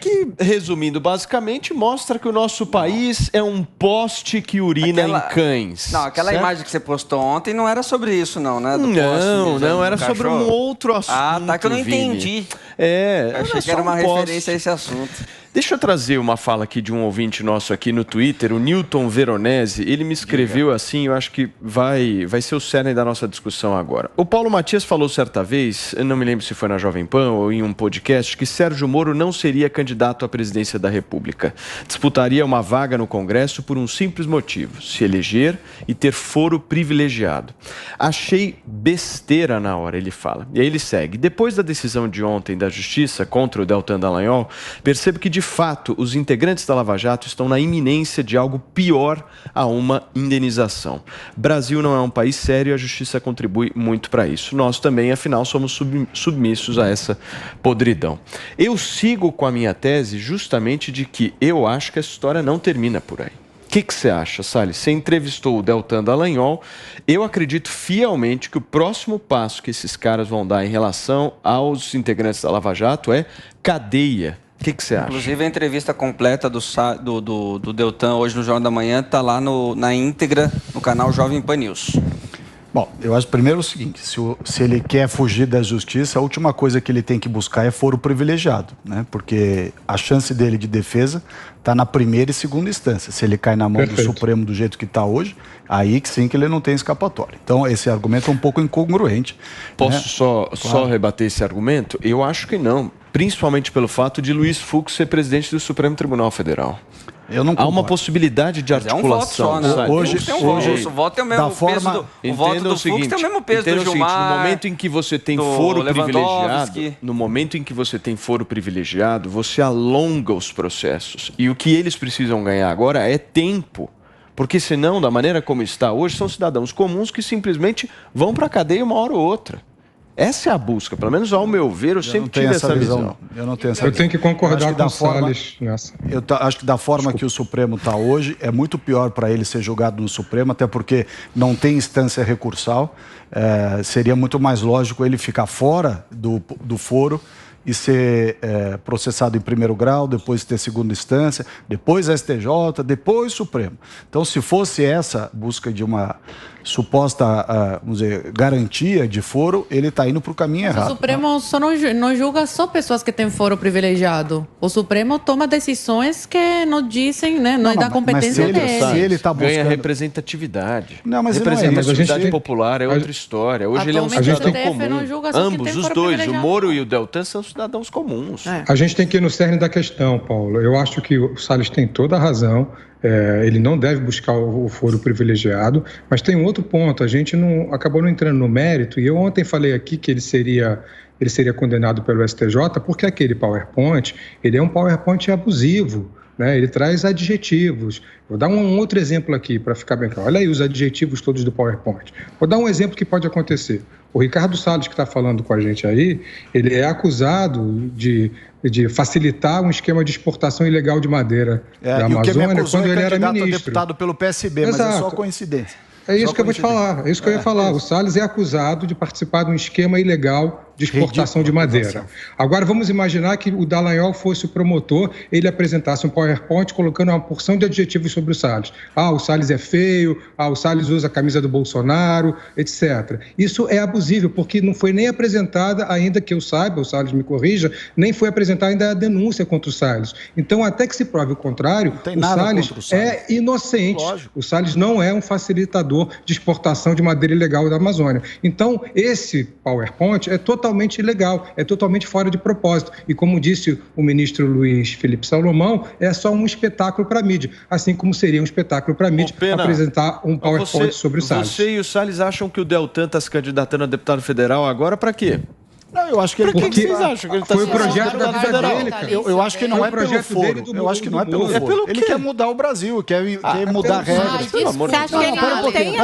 que, resumindo basicamente, mostra que o nosso país é um poste que urina em cães. Não, aquela imagem que você postou ontem não era sobre isso, não, né? Não, era sobre um outro assunto. Ah, tá, que eu não entendi. Achei que era uma referência a esse assunto. Deixa eu trazer uma fala aqui de um ouvinte nosso aqui no Twitter, o Newton Veronese. Ele me escreveu assim, eu acho que vai ser o cerne da nossa discussão agora. O Paulo Matias falou certa vez, eu não me lembro se foi na Jovem Pan ou em um podcast, que Sérgio Moro não seria candidato à presidência da República. Disputaria uma vaga no Congresso por um simples motivo: se eleger e ter foro privilegiado. Achei besteira na hora, ele fala. E aí ele segue. Depois da decisão de ontem da Justiça contra o Deltan Dallagnol, percebo que de fato os integrantes da Lava Jato estão na iminência de algo pior a uma indenização. Brasil não é um país sério e a Justiça contribui muito para isso. Nós também, afinal, somos submissos a essa podridão. Eu sigo com a minha tese justamente de que eu acho que a história não termina por aí. O que você acha, Salles? Você entrevistou o Deltan Dallagnol. Eu acredito fielmente que o próximo passo que esses caras vão dar em relação aos integrantes da Lava Jato é cadeia. O que você acha? Inclusive, a entrevista completa do Deltan hoje no Jornal da Manhã está lá na íntegra no canal Jovem Pan News. Bom, eu acho primeiro o seguinte, se ele quer fugir da justiça, a última coisa que ele tem que buscar é foro privilegiado, né? Porque a chance dele de defesa está na primeira e segunda instância. Se ele cai na mão do Supremo do jeito que está hoje, aí que sim que ele não tem escapatória. Então, esse argumento é um pouco incongruente. Posso só rebater esse argumento? Eu acho que não. Principalmente pelo fato de Luiz Fux ser presidente do Supremo Tribunal Federal. Há uma possibilidade de articulação. É um voto só, né? Hoje o voto tem o mesmo peso do... O voto do Fux tem o mesmo peso do Gilmar. No momento em que você tem foro privilegiado, no momento em que você tem foro privilegiado, você alonga os processos. E o que eles precisam ganhar agora é tempo. Porque senão, da maneira como está hoje, são cidadãos comuns que simplesmente vão para a cadeia uma hora ou outra. Essa é a busca, pelo menos ao meu ver, eu sempre tive essa visão. Eu não tenho essa visão. Eu tenho que concordar com o Salles nessa. Eu acho que da forma que o Supremo está hoje, é muito pior para ele ser julgado no Supremo, até porque não tem instância recursal. Seria muito mais lógico ele ficar fora do foro e ser processado em primeiro grau, depois ter segunda instância, depois STJ, depois Supremo. Então, se fosse essa busca de uma suposta, vamos dizer, garantia de foro, ele está indo para o caminho errado. O Supremo só não julga só pessoas que têm foro privilegiado. O Supremo toma decisões que não dizem, né, não é da competência dele. Se ele tá buscando... Ganha representatividade. Não, mas representatividade popular é outra história. Hoje ele é um cidadão comum. Ambos, os dois, o Moro e o Deltan, são cidadãos comuns. A gente tem que ir no cerne da questão, Paulo. Eu acho que o Salles tem toda a razão. Ele não deve buscar o foro privilegiado, mas tem um outro ponto, a gente acabou não entrando no mérito, e eu ontem falei aqui que ele seria condenado pelo STJ, porque aquele PowerPoint, ele é um PowerPoint abusivo, né? Ele traz adjetivos. Vou dar um outro exemplo aqui para ficar bem claro. Olha aí os adjetivos todos do PowerPoint. Vou dar um exemplo que pode acontecer. O Ricardo Salles, que está falando com a gente aí, ele é acusado de facilitar um esquema de exportação ilegal de madeira da Amazônia quando ele era ministro. A deputado pelo PSB, mas é só coincidência. É isso que eu vou te falar, é isso que eu ia falar. O Salles é acusado de participar de um esquema ilegal de exportação de madeira. Agora, vamos imaginar que o Dallagnol fosse o promotor, ele apresentasse um PowerPoint colocando uma porção de adjetivos sobre o Salles. O Salles é feio, o Salles usa a camisa do Bolsonaro, etc. Isso é abusível, porque não foi nem apresentada, ainda que eu saiba, o Salles me corrija, nem foi apresentada ainda a denúncia contra o Salles. Então, até que se prove o contrário, o Salles é inocente. Lógico. O Salles não é um facilitador de exportação de madeira ilegal da Amazônia. Então, esse PowerPoint é totalmente ilegal, é totalmente fora de propósito. E como disse o ministro Luiz Felipe Salomão, é só um espetáculo para a mídia, assim como seria um espetáculo para a mídia apresentar um PowerPoint sobre o Salles. Você e o Salles acham que o Deltan está se candidatando a deputado federal agora para quê? Não, eu acho que ele... Por que vocês acham que ele está se candidatando a deputado federal? Eu acho que não é pelo foro. Eu acho que não é pelo foro. Ele quer mudar o Brasil, quer mudar regras. Você acha que ele não tem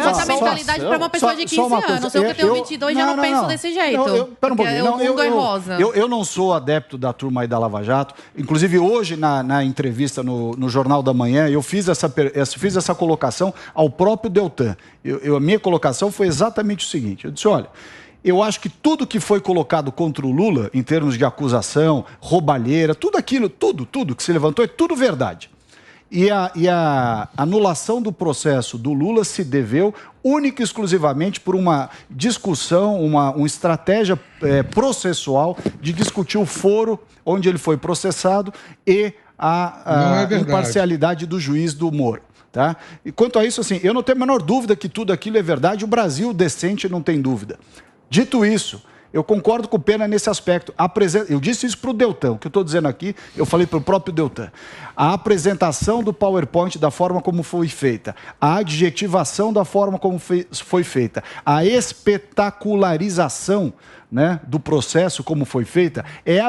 essa mentalidade para uma pessoa de 15 anos? Eu que tenho 22 já não penso desse jeito. Pera um pouquinho. O mundo é rosa. Eu não sou adepto da turma aí da Lava Jato. Inclusive, hoje, na entrevista no Jornal da Manhã, eu fiz essa colocação ao próprio Deltan. A minha colocação foi exatamente o seguinte. Eu disse, olha... eu acho que tudo que foi colocado contra o Lula, em termos de acusação, roubalheira, tudo aquilo, tudo que se levantou, é tudo verdade. E a anulação do processo do Lula se deveu única e exclusivamente por uma discussão, uma estratégia processual de discutir o foro onde ele foi processado e a imparcialidade do juiz do Moro. Tá? E quanto a isso, assim, eu não tenho a menor dúvida que tudo aquilo é verdade, o Brasil decente não tem dúvida. Dito isso, eu concordo com o Pena nesse aspecto. Eu disse isso para o Deltan, o que eu estou dizendo aqui, eu falei para o próprio Deltan. A apresentação do PowerPoint da forma como foi feita, a adjetivação da forma como foi feita, a espetacularização, né, do processo como foi feita, é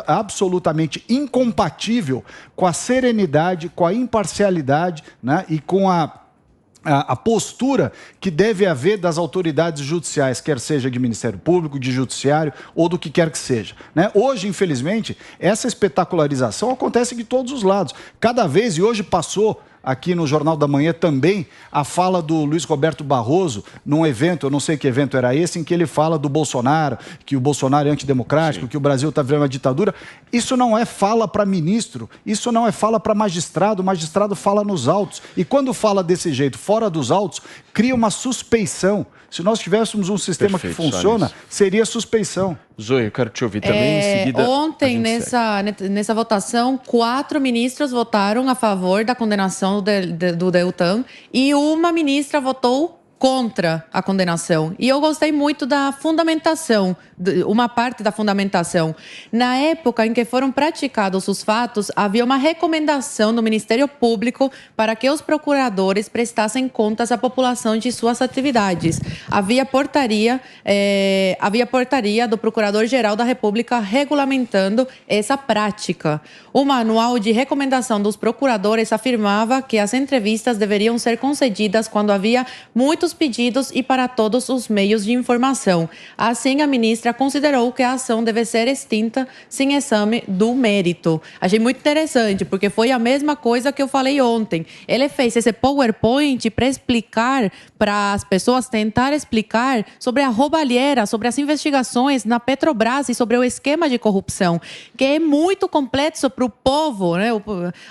absolutamente incompatível com a serenidade, com a imparcialidade, né, e com a postura que deve haver das autoridades judiciais, quer seja de Ministério Público, de Judiciário ou do que quer que seja. Né? Hoje, infelizmente, essa espetacularização acontece de todos os lados. Cada vez, e hoje passou aqui no Jornal da Manhã também, a fala do Luiz Roberto Barroso, num evento, eu não sei que evento era esse, em que ele fala do Bolsonaro, que o Bolsonaro é antidemocrático, sim, que o Brasil está virando uma ditadura. Isso não é fala para ministro, isso não é fala para magistrado, o magistrado fala nos autos. E quando fala desse jeito, fora dos autos, cria uma suspeição. Se nós tivéssemos um sistema que funciona, seria suspeição. Zoe, eu quero te ouvir também, em seguida... Ontem, nessa votação, 4 ministros votaram a favor da condenação do Deltan e uma ministra votou contra a condenação. E eu gostei muito da fundamentação, uma parte da fundamentação. Na época em que foram praticados os fatos, havia uma recomendação do Ministério Público para que os procuradores prestassem contas à população de suas atividades. Havia portaria do Procurador-Geral da República regulamentando essa prática. O manual de recomendação dos procuradores afirmava que as entrevistas deveriam ser concedidas quando havia muitos pedidos e para todos os meios de informação. Assim, a ministra considerou que a ação deve ser extinta sem exame do mérito. Achei muito interessante, porque foi a mesma coisa que eu falei ontem. Ele fez esse PowerPoint para explicar, para as pessoas tentar explicar sobre a roubalheira, sobre as investigações na Petrobras e sobre o esquema de corrupção, que é muito complexo para o povo, né?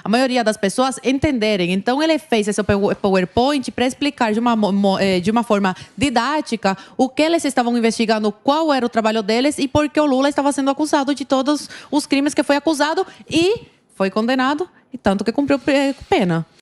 A maioria das pessoas entenderem. Então, ele fez esse PowerPoint para explicar de uma forma didática o que eles estavam investigando, qual era o trabalho deles e por que o Lula estava sendo acusado de todos os crimes que foi acusado e foi condenado, e tanto que cumpriu pena.